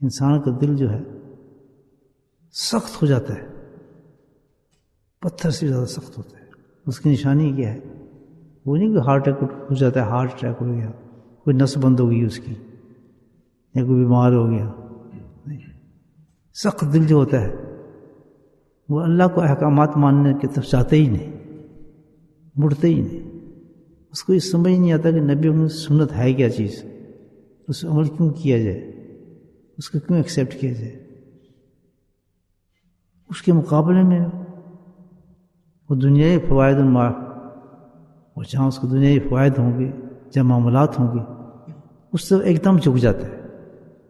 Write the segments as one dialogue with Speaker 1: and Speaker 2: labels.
Speaker 1: انسان کا دل جو ہے سخت ہو جاتا ہے، پتھر سے زیادہ سخت ہوتا ہے. اس کی نشانی کیا ہے؟ وہ نہیں کہ ہارٹ اٹیک ہو جاتا ہے، ہارٹ اٹیک ہو گیا، کوئی نس بند ہو گئی اس کی، یا کوئی بیمار ہو گیا. سخت دل جو ہوتا ہے وہ اللہ کو احکامات ماننے کی طرف جاتے ہی نہیں، مڑتے ہی نہیں. اس کو یہ سمجھ نہیں آتا کہ نبی کی سنت ہے کیا چیز، اس عمل کیوں کیا جائے، اس کو کیوں ایکسیپٹ کیا جائے. اس کے مقابلے میں وہ دنیائی فوائد اور جہاں اس کو دنیائی فوائد ہوں گے، جہاں معاملات ہوں گے، اس طرف ایک دم جھک جاتا ہے.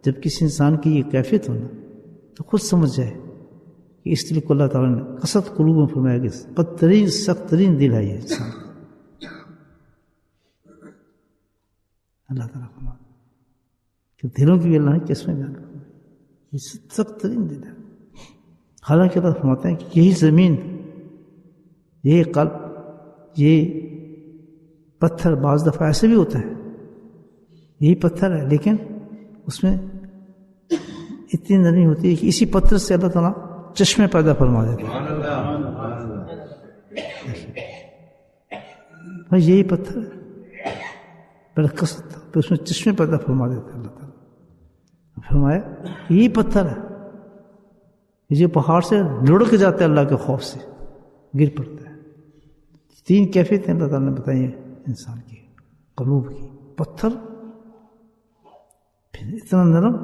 Speaker 1: جب کسی انسان کی یہ کیفیت ہونا تو خود سمجھ جائے کہ اس دل کو اللہ تعالیٰ نے قسط قلوب میں فرمایا کہ بدترین سخت ترین دل ہے یہ انسان. اللہ تعالیٰ فرماتا کہ دلوں کی بھی اللہ نے قسمیں بیان فرمائی، یہ سخت ترین دل ہے. حالانکہ اللہ فرماتے ہیں کہ یہی زمین، یہی قلب، یہ پتھر بعض دفعہ ایسے بھی ہوتا ہے، یہی پتھر ہے لیکن اس میں اتنی نرمی ہوتی ہے کہ اسی پتھر سے اللہ تعالیٰ چشمے پیدا فرما دیتا ہے. بھائی یہی پتھر ہے، پہلے قسط تھا، پھر اس میں چشمے پیدا فرما دیتا ہے اللہ تعالیٰ. فرمایا یہی پتھر ہے، یہ پہاڑ سے لڑک جاتا ہے، اللہ کے خوف سے گر پڑتا ہے. تین کیفیتیں اللہ تعالیٰ نے بتائی ہیں انسان کی، قلوب کی. پتھر، پھر اتنا نرم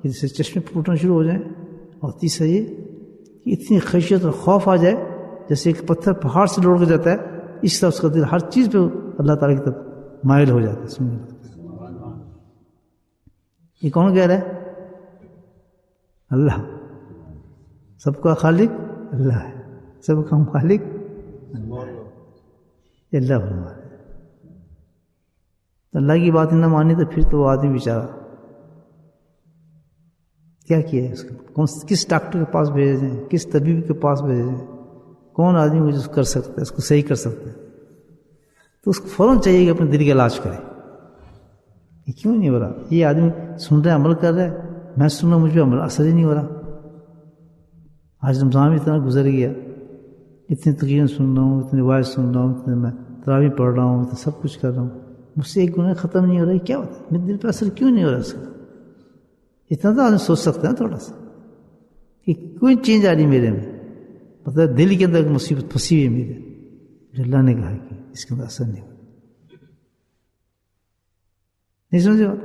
Speaker 1: کہ جسے چشمے پھوٹنا شروع ہو جائیں، اور تیسرا یہ کہ اتنی خشیت اور خوف آ جائے جیسے ایک پتھر پہاڑ سے لڑک جاتا ہے، اس طرح اس کا دل ہر چیز پہ اللہ تعالیٰ کی طرف مائل ہو جاتا ہے. یہ کون کہہ رہا ہے؟ اللہ. سب کا خالق اللہ ہے، سب کا خالق اللہ فرما ہے. اللہ کی بات نہ مانی تو پھر تو وہ آدمی بیچارہ کیا کیا ہے؟ اس کو کس ڈاکٹر کے پاس بھیجے جائیں، کس طبیب کے پاس بھیجے جائیں؟ کون آدمی کو جو کر سکتا ہے، اس کو صحیح کر سکتا ہے؟ تو اس کو فوراً چاہیے کہ اپنے دل کا علاج کرے. یہ کیوں نہیں ہو رہا؟ یہ آدمی سن رہا ہے، عمل کر رہا ہے، میں سن رہا ہوں، مجھ پہ عمل اثر ہی نہیں ہو رہا. آج رمضان اتنا گزر گیا، اتنی تقریریں سن رہا ہوں، اتنی روایت سن رہا ہوں، اتنے میں تراویح پڑھ رہا ہوں، سب کچھ کر رہا ہوں، مجھ سے ایک گناہ ختم نہیں ہو رہا ہے. کیا ہوتا ہے؟ میرے دل پہ اثر کیوں نہیں ہو رہا اس کا؟ اتنا تو آدمی سوچ سکتا ہے تھوڑا سا کہ کوئی چینج آ رہی میرے میں، مطلب دل کے اندر مصیبت پھنسی ہوئی ہے میرے، جو اللہ نے کہا کہ اس کے اندر اثر نہیں ہو. نہیں سمجھے بات؟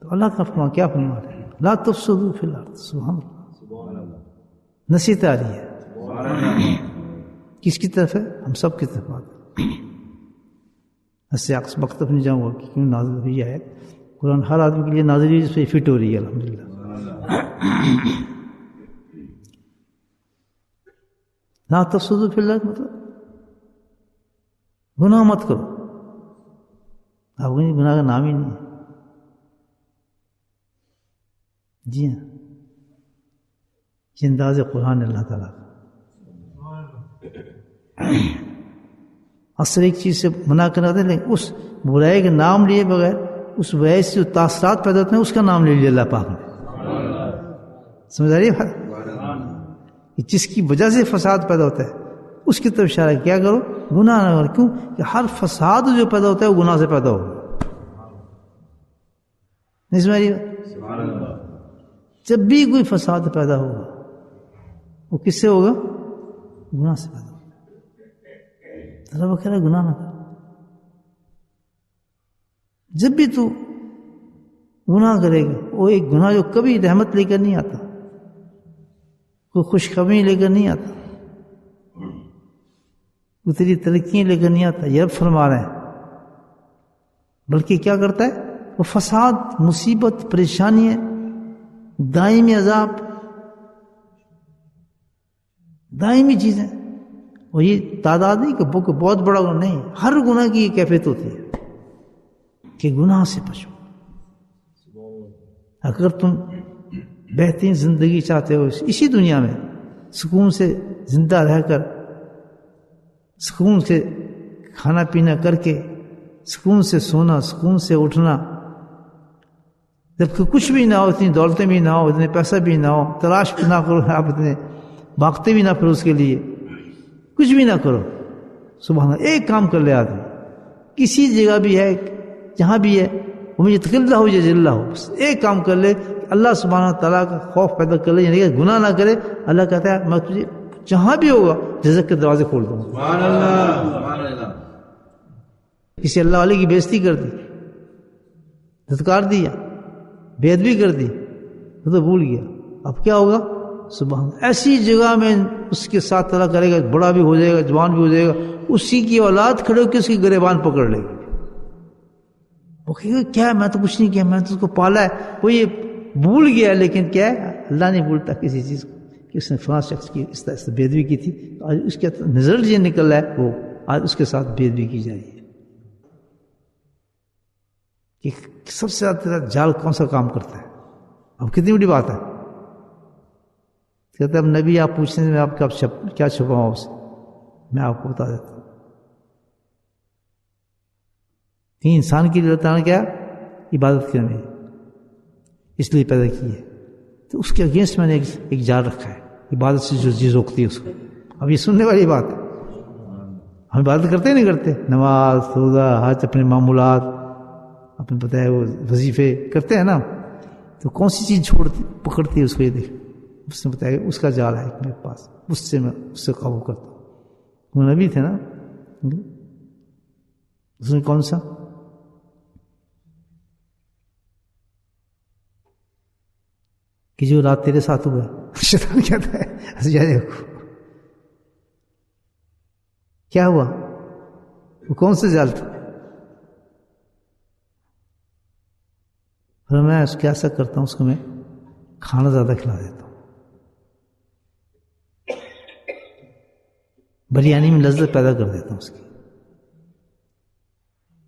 Speaker 1: تو اللہ کا فرمان کیا فرما رہے ہیں؟ لا تفسدوا فی الارض. سبحان اللہ. نصیحت آ رہی ہے کس کی طرف ہے؟ ہم سب کی طرف آتے ہیں. ایسے وقت نہیں جاؤں گا کہ کیوں نازل ہوئی ہے قرآن، ہر آدمی کے لیے نازل ہوئی، اس پہ فٹ ہو رہی ہے الحمدللہ. لا تفسدوا فی الارض مطلب گناہ مت کرو. آپ کو گناہ کا نام ہی نہیں ہے. جی ہاں، یہ انداز قرآن اللہ تعالیٰ کا. اکثر ایک چیز سے منع کرنا ہوتا ہے، لیکن اس برائی کا نام لیے بغیر اس برائی سے جو تاثرات پیدا ہوتے ہیں اس کا نام لے لیا اللہ پاک نے. سمجھ آ رہی ہے بات؟ جس کی وجہ سے فساد پیدا ہوتا ہے اس کی طرف اشارہ کیا کرو، گناہ نہ کرو. کیوں کہ ہر فساد جو پیدا ہوتا ہے وہ گناہ سے پیدا ہوگا. نہیں سمجھ رہی ہے؟ جب بھی کوئی فساد پیدا ہوگا وہ کس سے ہوگا؟ گناہ سے پیدا ہوگا. اللہ وہ کہہ رہا ہے گناہ نہ کر. جب بھی تو گناہ کرے گا، وہ ایک گناہ جو کبھی رحمت لے کر نہیں آتا، کوئی خوشخبری لے کر نہیں آتا، وہ تیری ترقیاں لے کر نہیں آتا، یہ رب فرما رہے ہیں، بلکہ کیا کرتا ہے؟ وہ فساد، مصیبت، پریشانیاں، دائمی عذاب، دائمی چیزیں. اور یہ تعداد نہیں کہ بہت بڑا گناہ نہیں، ہر گناہ کی یہ کیفیت ہوتی ہے کہ گناہ سے بچو. اگر تم بہترین زندگی چاہتے ہو اسی دنیا میں، سکون سے زندہ رہ کر، سکون سے کھانا پینا کر کے، سکون سے سونا، سکون سے اٹھنا، جب کہ کچھ بھی نہ ہو، اتنی دولتیں بھی نہ ہو، اتنے پیسہ بھی نہ ہو، تلاش بھی نہ کرو، آپ اتنے بھاگتے بھی نہ پھر اس کے لیے، کچھ بھی نہ کرو، سبحان اللہ، ایک کام کر لے آدمی، کسی جگہ بھی ہے، جہاں بھی ہے، وہ مجھے تقلّہ ہو جزی اللہ ہو، بس ایک کام کر لے، اللہ سبحانہ تعالیٰ کا خوف پیدا کر لے، یعنی کہ گناہ نہ کرے، اللہ کہتا ہے میں تجھے جہاں بھی ہوگا رزق کے دروازے کھول دوں گا۔
Speaker 2: سبحان اللہ، سبحان اللہ۔
Speaker 1: کسی اللہ والے کی بےزتی کر دی، دھتکار دیا، بے ادبی کر دی، وہ تو بھول گیا، اب کیا ہوگا؟ سبحان اللہ، ایسی جگہ میں اس کے ساتھ تعالیٰ کرے گا، بڑا بھی ہو جائے گا، جوان بھی ہو جائے گا، اسی کی اولاد کھڑے ہو کے اس کی گریبان پکڑ لے گی، وہ کہے گا کیا میں تو کچھ نہیں کیا، میں تو اس کو پالا ہے، وہ یہ بھول گیا، لیکن کیا ہے، اللہ نہیں بھولتا کسی چیز کو، کہ اس نے فلاں شخص کی اس طرح سے بے ادبی کی تھی، آج اس کے رزلٹ یہ نکل رہا ہے، وہ آج اس کے ساتھ بے ادبی کی جا رہی ہے۔ کہ سب سے زیادہ تیرا جال کون سا کام کرتا ہے؟ اب کتنی بڑی بات ہے، کہتے اب نبی آپ پوچھتے ہیں میں آپ کا کیا چھپاؤں آپ سے، میں آپ کو بتا دیتا ہوں کہ انسان کی ضرورت ہے کیا؟ عبادت کرنے، اس لیے پیدا کی ہے، تو اس کے اگینسٹ میں نے ایک جال رکھا ہے، عبادت سے جو چیز روکتی ہے اس کو۔ اب یہ سننے والی بات ہے، ہم عبادت کرتے نہیں کرتے، نماز، روزہ، حج، اپنے معمولات، اپنے پتہ ہے وہ وظیفے کرتے ہیں نا، تو کون سی چیز چھوڑتی پکڑتی ہے اس کو، یہ دیکھ، اس نے بتایا اس کا جال ہے میرے پاس، میں اس سے قابو کرتا ہوں۔ وہ نبی تھے نا، اس نے کون سا؟ کہ جو رات تیرے ساتھ ہوا ہے، شیطان کہتا ہے دیکھو کیا ہوا، وہ کون سے جال تھا؟ پھر میں اس کے ایسا کرتا ہوں، اس کو میں کھانا زیادہ کھلا دیتا ہوں، بریانی میں لذت پیدا کر دیتا ہوں اس کی،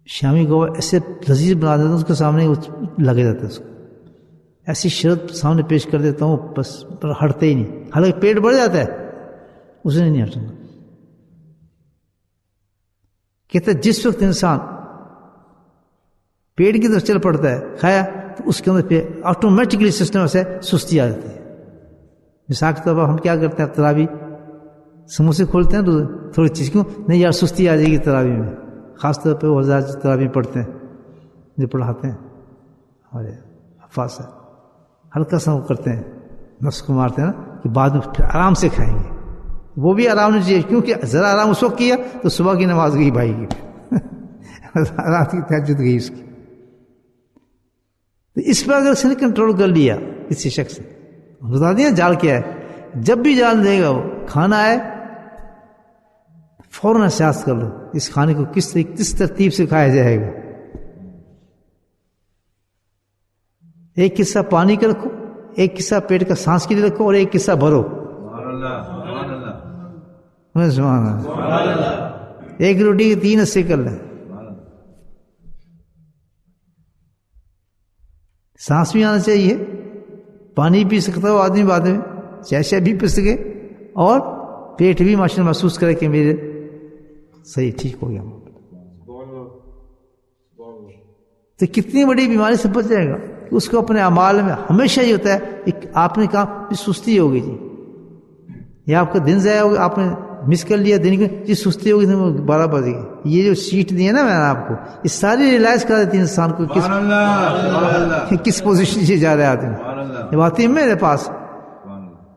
Speaker 1: شامی کو ایسے لذیذ بنا دیتا ہوں اس کے سامنے، وہ لگے جاتا ہے اس کو، ایسی شرط سامنے پیش کر دیتا ہوں، بس پر ہٹتے ہی نہیں، حالانکہ پیٹ بڑھ جاتا ہے، اسے نہیں ہٹنا۔ کہتے جس وقت انسان پیٹ کی طرف چل پڑتا ہے کھایا، تو اس کے اندر پہ آٹومیٹکلی سسٹم سے سستی آ جاتی ہے۔ مثال کے طور پر ہم کیا کرتے ہیں، تراوی سموسے کھولتے ہیں تو تھوڑی چیز، کیوں نہیں یار سستی آ جائے گی تراوی میں، خاص طور پہ وہ حضرات تراوی پڑھتے ہیں، جو پڑھاتے ہیں ہمارے حفاظ ہے، ہلکا سا وہ کرتے ہیں، نفس کو مارتے ہیں نا کہ بعد میں پھر آرام سے کھائیں گے، وہ بھی آرام نہیں چاہیے، کیونکہ ذرا آرام اس وقت کیا تو صبح کی نماز گئی بھائی کی، رات کی تہجد گئی اس کی۔ تو اس پہ اگر اس نے کنٹرول کر لیا کسی شخص نے، بتا دیا جال کیا ہے، جب بھی جال دے گا وہ کھانا ہے فوراً احساس کر لو اس کھانے کو کس ترتیب سے کھایا جائے گا۔ ایک حصہ پانی کا رکھو، ایک حصہ پیٹ کا سانس کے لیے رکھو، اور ایک حصہ بھرو۔ سبحان اللہ، ایک روٹی کے 3 حصے کر لیں، سانس بھی آنا چاہیے، پانی پی سکتا ہو آدمی بعد میں، چائے بھی پی سکے، اور پیٹ بھی ماشاء اللہ محسوس کرے کہ میرے صحیح ٹھیک ہو گیا، تو کتنی بڑی بیماری سے بچ جائے گا۔ اس کو اپنے اعمال میں ہمیشہ یہ ہوتا ہے، آپ نے کہا سستی ہوگی جی، یا آپ کا دن ضائع ہوگا، آپ نے مس کر لیا دن کی جی، سستی ہوگی 12 بجے گی، یہ جو شیٹ دی ہے نا میں نے آپ کو، یہ ساری ریلائز کرا دیتی ہے انسان کو کس پوزیشن سے جا رہا ہے آدمی، یہ بات ہے میرے پاس،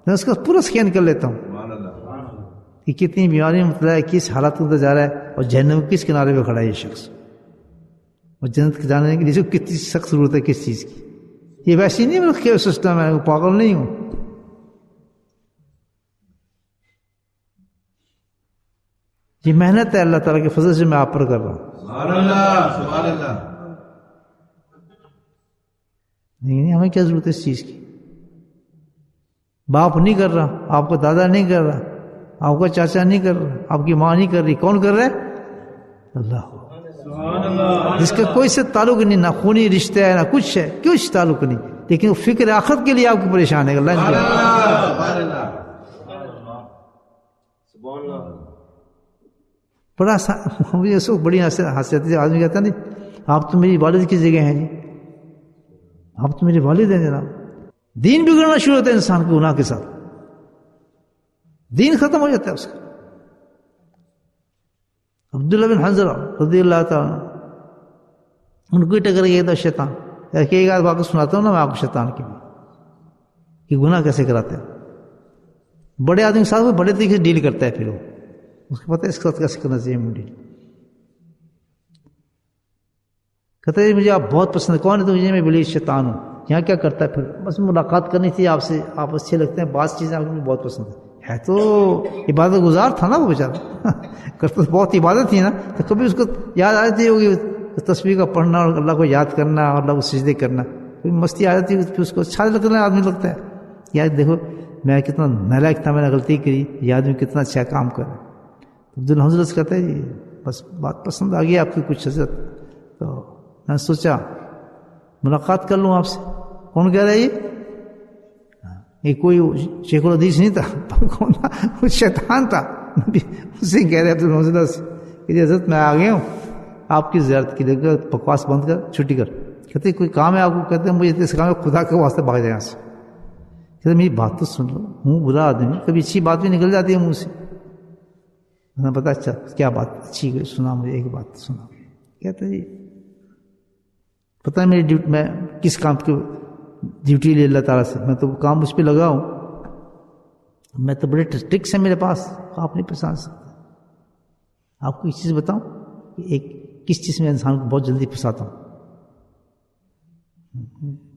Speaker 1: میں اس کا پورا سکین کر لیتا ہوں کہ کتنی بیماری میں مبتلا ہے، کس حالت کے اندر جا رہا ہے، اور جہنم کس کنارے پہ کھڑا ہے یہ شخص، اور جنت کے جانے کے لیے کتنی سخت ضرورت ہے کس چیز کی۔ یہ ویسی نہیں میں کیا سسٹم ہے، پاگل نہیں ہوں، یہ محنت ہے اللہ تعالیٰ کے فضل سے میں آپ پر کر رہا ہوں۔ نہیں ہمیں کیا ضرورت ہے اس چیز کی، باپ نہیں کر رہا، آپ کا دادا نہیں کر رہا، آپ کا چاچا نہیں کر رہا، آپ کی ماں نہیں کر رہی، کون کر رہا ہے؟ اللہ، جس کا کوئی سے تعلق نہیں، نہ خونی رشتہ ہے نہ کچھ ہے، کچھ تعلق نہیں، لیکن وہ فکر آخرت کے لیے آپ کو پریشان ہے۔ بڑا مجھے اس کو بڑی حیثیت آدمی کہتا نہیں آپ تو میری والد کی جگہ ہیں جی، آپ تو میرے والد ہیں جناب. دین بگڑنا شروع ہوتا ہے انسان کے گناہ کے ساتھ, دین ختم ہو جاتا ہے اس کا. عبداللہ بن حنظلہ رضی اللہ تعالیٰ ان کو ٹکر گیا تھا شیطان. ایک آدھ واقعہ سناتا ہوں نا میں آپ کو شیطان کی کہ گناہ کیسے کراتے ہیں. بڑے آدمی کے ساتھ وہ بڑے طریقے سے ڈیل کرتا ہے, پھر وہ اس کو پتہ ہے اس کے ساتھ کیسے کرنا چاہیے ڈیل. کہتا ہے مجھے آپ بہت پسند ہے. کون ہے تو مجھے میں بولی شیطان ہوں. یہاں کیا کرتا ہے پھر بس ملاقات کرنی تھی آپ سے, آپ اچھے لگتے ہیں, بعض چیزیں آپ کو مجھے بہت پسند ہے تو عبادت گزار تھا نا وہ بیچارہ کرتا بہت عبادت تھی نا, تو کبھی اس کو یاد آ جاتی ہوگی تصویر کا پڑھنا اور اللہ کو یاد کرنا اور اللہ کو سجدے کرنا, کوئی مستی آ جاتی ہے پھر اس کو اچھا لگنا آدمی لگتا ہے یار دیکھو میں کتنا نالائق تھا, میں نے غلطی کری, یہ آدمی کتنا اچھا کام کر رہا ہے. عبداللہ حضرت کہتا ہے جی بس بات پسند آ گئی آپ کی کچھ حضرت, تو میں نے سوچا ملاقات کر لوں آپ سے. کون کہہ رہا ہے یہ کوئی شیخ الحدیث نہیں تھا, کون تھا وہ شیطان تھا. اسے کہہ رہے عبداللہ حضرت سے کہ حضرت میں آ گیا ہوں آپ کی زیارت کی, دیکھ بکواس بند کر چھٹی کر. کہتے کوئی کام ہے آپ کو؟ کہتے ہیں مجھے اس کام ہے, خدا کے واسطے بھاگ جائیں یہاں سے. کہتے میری بات تو سن لو, ہوں برا آدمی, کبھی اچھی بات بھی نکل جاتی ہے منہ سے. میں نے پتا اچھا کیا بات اچھی سنا مجھے, ایک بات سنا. کہتے جی پتہ ہے میری ڈیوٹی, میں کس کام کی ڈیوٹی لے اللہ تعالیٰ سے, میں تو کام اس پہ لگا ہوں, میں تو بڑے ٹرکس ہیں میرے پاس, آپ نہیں پہچان سکتے. آپ کو ایک چیز بتاؤں کہ ایک کس چیز میں انسان کو بہت جلدی پھنساتا ہوں.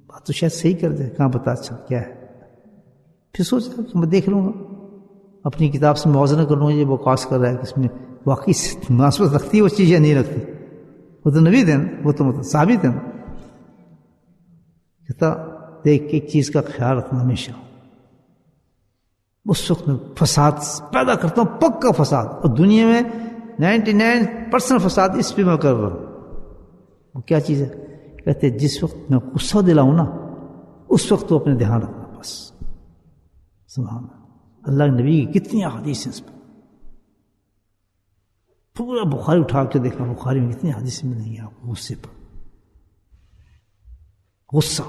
Speaker 1: بات تو شاید صحیح کر دے, کہاں پتا اچھا کیا ہے. پھر سوچا کہ میں دیکھ لوں گا, اپنی کتاب سے موازنہ کر لوں گا یہ بکواس کر رہا ہے کہ اس میں واقعی مناسبت رکھتی ہے وہ چیز یا نہیں رکھتی. وہ تو نبی تھے نا, وہ تو مطلب ثابت ہے نا. کہتا دیکھ ایک چیز کا خیال رکھنا ہمیشہ, اس وقت میں فساد پیدا کرتا ہوں, پکا فساد, اور دنیا میں 99% فساد اس پہ میں کر رہا ہوں. وہ کیا چیز ہے؟ کہتے جس وقت میں غصہ دلاؤں نا اس وقت تو اپنے دھیان رکھنا بس. سبحان اللہ کے نبی کی کتنی احادیث ہیں اس پر, پورا بخاری اٹھا کے دیکھنا, بخاری میں کتنی حدیث میں نہیں ہے آپ کو غصے پر. غصہ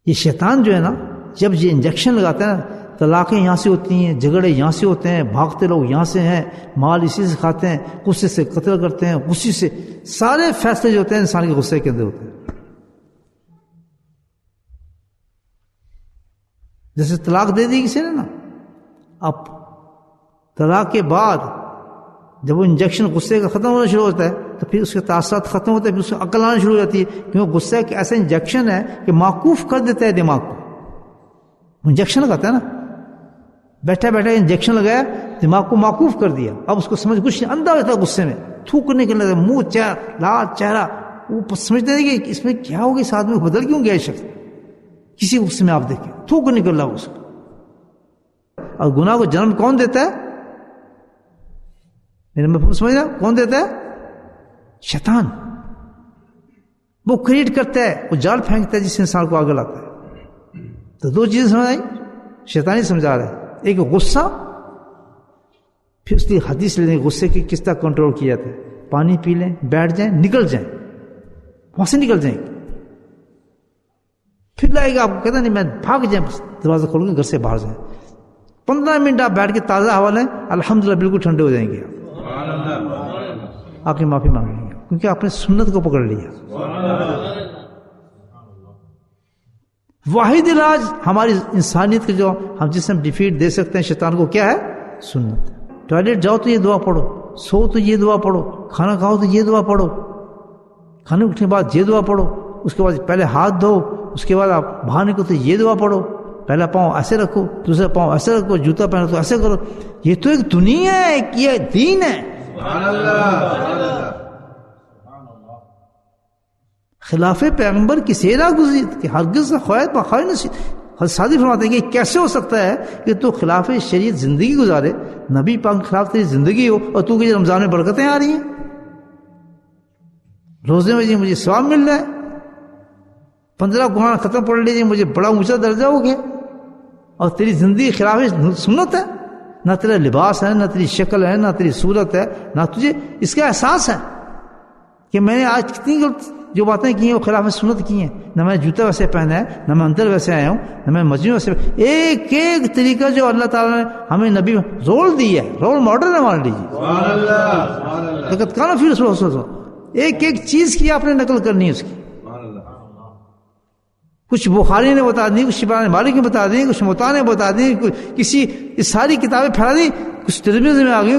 Speaker 1: یہ شیطان جو ہے نا, جب یہ انجیکشن لگاتا ہے نا, طلاقیں یہاں سے ہوتی ہیں, جھگڑے یہاں سے ہوتے ہیں, بھاگتے لوگ یہاں سے ہیں, مال اسی سے کھاتے ہیں, غصے سے قتل کرتے ہیں, غصے سے سارے فیصلے جو ہوتے ہیں انسان کے غصے کے اندر ہوتے ہیں. جیسے طلاق دے دی کسی نے نا, اب طلاق کے بعد جب وہ انجیکشن غصے کا ختم ہونا شروع ہوتا ہے تو پھر اس کے تاثرات ختم ہوتے ہیں, پھر اس کو عقل آنا شروع ہو جاتی ہے, کیونکہ غصہ ایک ایسا انجیکشن ہے کہ معکوف کر دیتا ہے دماغ کو. انجیکشن لگاتا ہے نا, بیٹھا بیٹھا انجیکشن لگایا, دماغ کو معکوف کر دیا, اب اس کو سمجھ کچھ نہیں, اندھا ہوتا ہے غصے میں, تھوکنے کے لگتا ہے, منہ چہرہ لال چہرہ, وہ سمجھتے ہیں کہ اس میں کیا ہوگا, اس آدمی کو بدل کیوں گیا شخص. کسی غصے میں آپ دیکھیں تھوک نکل رہا اس کو. اور گناہ کو جنم کون دیتا ہے؟ میرے مفہوم سمجھ رہا, کون دیتا ہے؟ شیطان. وہ کریٹ کرتا ہے, وہ جال پھینکتا ہے جس سے انسان کو آگے لاتا ہے. تو دو چیزیں سمجھ آئی, شیطانی سمجھا رہا ہے, ایک غصہ, پھر اس کی حدیث لے لیں غصے کی کس طرح کنٹرول کیا جاتا ہے. پانی پی لیں, بیٹھ جائیں, نکل جائیں, وہاں سے نکل جائیں. پھر لائے گا آپ کو, کہتا نہیں میں بھاگ جائیں, دروازہ کھول کے گھر سے باہر جائیں, 15 منٹ آپ بیٹھ کے تازہ ہوا لیں, الحمدللہ بالکل ٹھنڈے ہو جائیں گے. آپ کی معافی مانگیں گے کیونکہ آپ نے سنت کو پکڑ لیا. واحد علاج ہماری انسانیت کے جو ہم جس میں ڈیفیٹ دے سکتے ہیں شیطان کو کیا ہے؟ سنت. ٹوائلٹ جاؤ تو یہ دعا پڑھو, سو تو یہ دعا پڑھو, کھانا کھاؤ تو یہ دعا پڑھو, کھانے اٹھنے کے بعد یہ دعا پڑھو, اس کے بعد پہلے ہاتھ دھو, اس کے بعد آپ باہر نکلو تو یہ دعا پڑھو, پہلا پاؤں ایسے رکھو, دوسرا پاؤں ایسے رکھو, جوتا پہنو تو ایسے کرو. یہ تو ایک دنیا ہے, یہ دین ہے. خلاف پیغمبر کی سیرا گزری کہ ہرگز خواہد بخواہد نصیب. سادی فرماتے ہیں کہ کیسے ہو سکتا ہے کہ تو خلاف شریعت زندگی گزارے, نبی پاک کے خلاف تیری زندگی ہو, اور تو کہ رمضان میں برکتیں آ رہی ہیں, روزے میں جی مجھے ثواب مل رہا ہے, 15 قرآن ختم پڑھ لیجیے مجھے بڑا اونچا درجہ ہو گیا, اور تیری زندگی خلاف سنت ہے. نہ تیرا لباس ہے, نہ تیری شکل ہے, نہ تیری صورت ہے, نہ تجھے اس کا احساس ہے کہ میں نے آج کتنی جو باتیں کی ہیں وہ خلاف سنت کی ہیں. نہ میں جوتا ویسے پہنا ہے، نہ میں اندر ویسے آیا ہوں، نہ میں مسجد ویسے. ایک ایک طریقہ جو اللہ تعالیٰ نے ہمیں نبی رول دی ہے، رول ماڈل ہے ہمارے لیے.
Speaker 2: سبحان اللہ.
Speaker 1: لقد کان فی رسول اللہ صلی اللہ علیہ وسلم. ایک ایک چیز کی آپ نے نقل کرنی ہے اس کی.
Speaker 2: سبحان اللہ.
Speaker 1: کچھ بخاری نے بتا دی، کچھ امام مالک نے بتا دی، کچھ مطالعہ نے بتا دی، کسی یہ ساری کتابیں پھیلا دی. کچھ ترمذی میں آ گئی،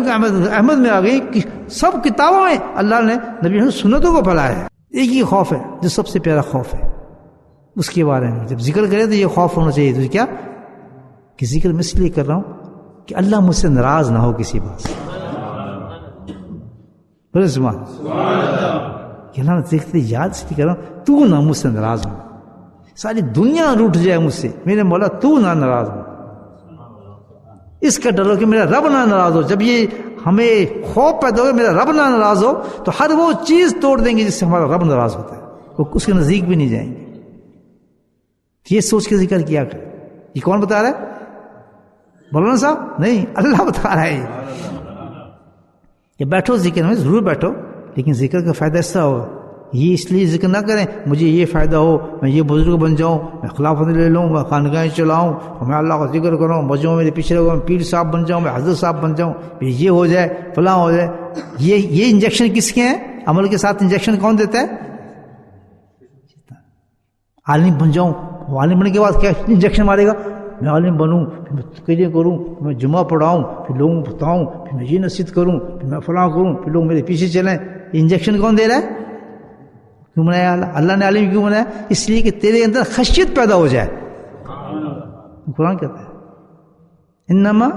Speaker 1: احمد میں آ گئی. سب کتابوں میں اللہ نے نبی سنتوں کو پھیلایا ہے. ایک ہی خوف ہے جو سب سے پیارا خوف ہے، اس کے بارے میں جب ذکر کرے تو یہ خوف ہونا چاہیے. تو کیا کہ ذکر میں اس لیے کر رہا ہوں کہ اللہ مجھ سے ناراض نہ ہو کسی بات سے. بولے سبحان اللہ. کہ اللہ نے دیکھتے یاد اس لیے کر رہا ہوں تو نہ مجھ سے ناراض ہو، ساری دنیا روٹ جائے مجھ سے، میرے مولا تو نہ ناراض ہو. اس کا ڈر ہو کہ میرا رب نہ ناراض ہو. جب یہ ہمیں خوف پیدا ہو میرا رب نہ ناراض ہو تو ہر وہ چیز توڑ دیں گے جس سے ہمارا رب ناراض ہوتا ہے، وہ اس کے نزدیک بھی نہیں جائیں گے. یہ سوچ کے ذکر کیا کرے. یہ کون بتا رہا ہے؟ مولانا صاحب نہیں، اللہ بتا رہا ہے. کہ بیٹھو ذکر میں ضرور بیٹھو، لیکن ذکر کا فائدہ اس طرح ہو. یہ اس لیے ذکر نہ کریں مجھے یہ فائدہ ہو، میں یہ بزرگ بن جاؤں، میں خلافت لے لوں، میں خانقاہیں چلاؤں، میں اللہ کا ذکر کروں، مسجدوں میں میرے پیچھے لگوں، میں پیر صاحب بن جاؤں، میں حضرت صاحب بن جاؤں، یہ ہو جائے فلاں ہو جائے. یہ انجیکشن کس کے ہیں؟ عمل کے ساتھ انجیکشن کون دیتا ہے؟ عالم بن جاؤں. وہ عالم بننے کے بعد کیا انجیکشن مارے گا؟ میں عالم بنوں، پھر میں تقریر کروں، پھر میں جمعہ پڑھاؤں، پھر لوگوں کو بتاؤں، پھر میں یہ نصیحت کروں، پھر میں فلاں کروں، پھر لوگ میرے پیچھے چلیں. انجیکشن کون دے رہا ہے؟ کیوں بنایا اللہ نے عالم کیوں بنایا؟ اس لیے کہ تیرے اندر خشیت پیدا ہو جائے. قرآن کہتا ہے انما،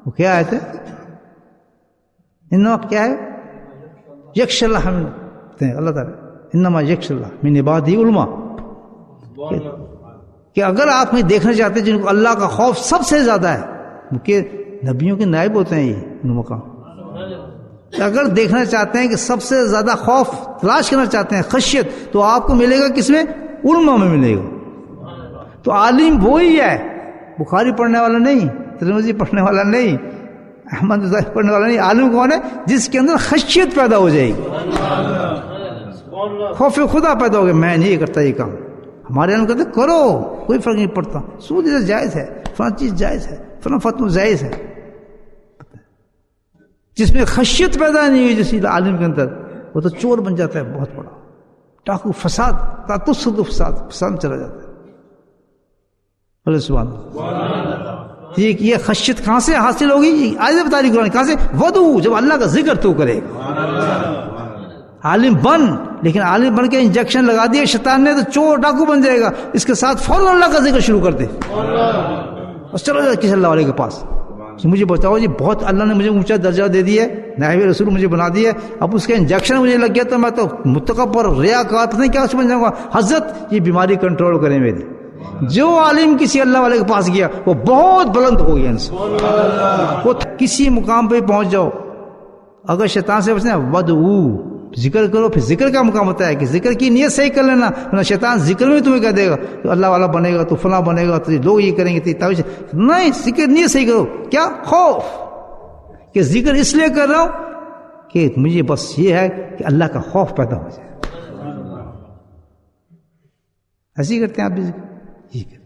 Speaker 1: وہ کیا آیت ہے؟ انما کیا ہے؟ یخشی اللہ من اللہ تعالیٰ انما یخشی اللہ من عبادہ العلماء. کہ اگر آپ میں دیکھنا چاہتے ہیں جن کو اللہ کا خوف سب سے زیادہ ہے، کیونکہ نبیوں کے نائب ہوتے ہیں یہ مقام. اگر دیکھنا چاہتے ہیں کہ سب سے زیادہ خوف تلاش کرنا چاہتے ہیں خشیت، تو آپ کو ملے گا کس میں؟ علماء میں ملے گا. تو عالم وہی ہے، بخاری پڑھنے والا نہیں، ترمذی پڑھنے والا نہیں، احمد پڑھنے والا نہیں. عالم کون ہے؟ جس کے اندر خشیت پیدا ہو جائے گی، خوف خدا پیدا ہو گیا. میں نہیں کرتا یہ کام. ہمارے یہاں کہتے کرو، کوئی فرق نہیں پڑتا، سود جائز ہے، فلاں چیز جائز ہے، فلاں فتویٰ جائز ہے. جس میں خشیت پیدا نہیں ہوئی جس عالم کے اندر، وہ تو چور بن جاتا ہے بہت بڑا، ڈاکو، فساد، فساد چلا جاتا ہے. بولے سبحان اللہ. یہ خشیت کہاں سے حاصل ہوگی؟ آیت بتا رہی قرآن کہاں سے؟ ودو، جب اللہ کا ذکر تو کرے. عالم بن، لیکن عالم بن کے انجیکشن لگا دیا شیطان نے تو چور ڈاکو بن جائے گا. اس کے ساتھ فوراً اللہ کا ذکر شروع کر دے، بس چلو جائے کسی اللہ والے کے پاس، مجھے بتاؤ جی بہت اللہ نے مجھے اونچا درجہ دے دیا ہے، نائب رسول مجھے بنا دیا ہے، اب اس کا انجیکشن مجھے لگ گیا تو میں تو متکبر، ریاکار، پتہ نہیں کیا بن جاؤں گا. حضرت یہ بیماری کنٹرول کریں میری. جو عالم کسی اللہ والے کے پاس گیا وہ بہت بلند ہو گیا انسان. وہ کسی مقام پہ پہنچ جاؤ، اگر شیطان سے بچنا ودعو، ذکر کرو. پھر ذکر کا مقام ہوتا ہے کہ ذکر کی نیت صحیح کر لینا، ورنہ شیطان ذکر میں تمہیں کہہ دے گا تو اللہ والا بنے گا، تو فلاں بنے گا، تو لوگ یہ کریں گے، نہیں. ذکر نیت صحیح کرو. کیا خوف کہ ذکر اس لیے کر رہا ہوں کہ مجھے بس یہ ہے کہ اللہ کا خوف پیدا ہو جائے. ایسے ہی کرتے ہیں آپ بھی ذکر.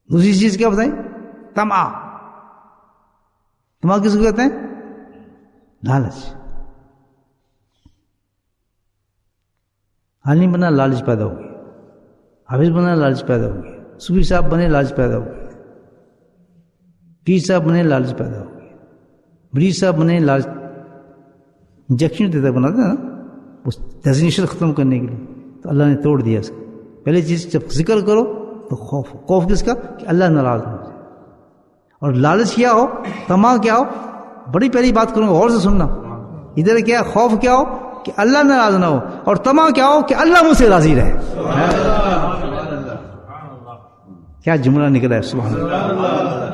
Speaker 1: دوسری چیز کیا بتائیں؟ طمع. طمع کس کو کہتے ہیں؟ لالچ. عالم بنا لالچ پیدا ہو گئی، حافظ بنا لالچ پیدا ہو گئی، صوفی صاحب بنے لالچ پیدا ہو گئی، پیر صاحب بنے لالچ پیدا ہو گئی، مریض صاحب بنے لالچ. انجیکشن دیتا بناتے ہیں نا اس ڈیزنیشن ختم کرنے کے لیے، تو اللہ نے توڑ دیا اس کو. پہلے چیز جب ذکر کرو تو خوف. خوف کس کا؟ کہ اللہ ناراض ہو جائے. اور لالچ کیا ہو، طمع کیا ہو، بڑی پہلی بات کروں گا غور سے سننا. ادھر کیا خوف کیا ہو کہ اللہ ناراض نہ ہو، اور طمع کیا ہو کہ اللہ مجھ سے راضی رہے. کیا جملہ نکلا ہے، سبحان اللہ.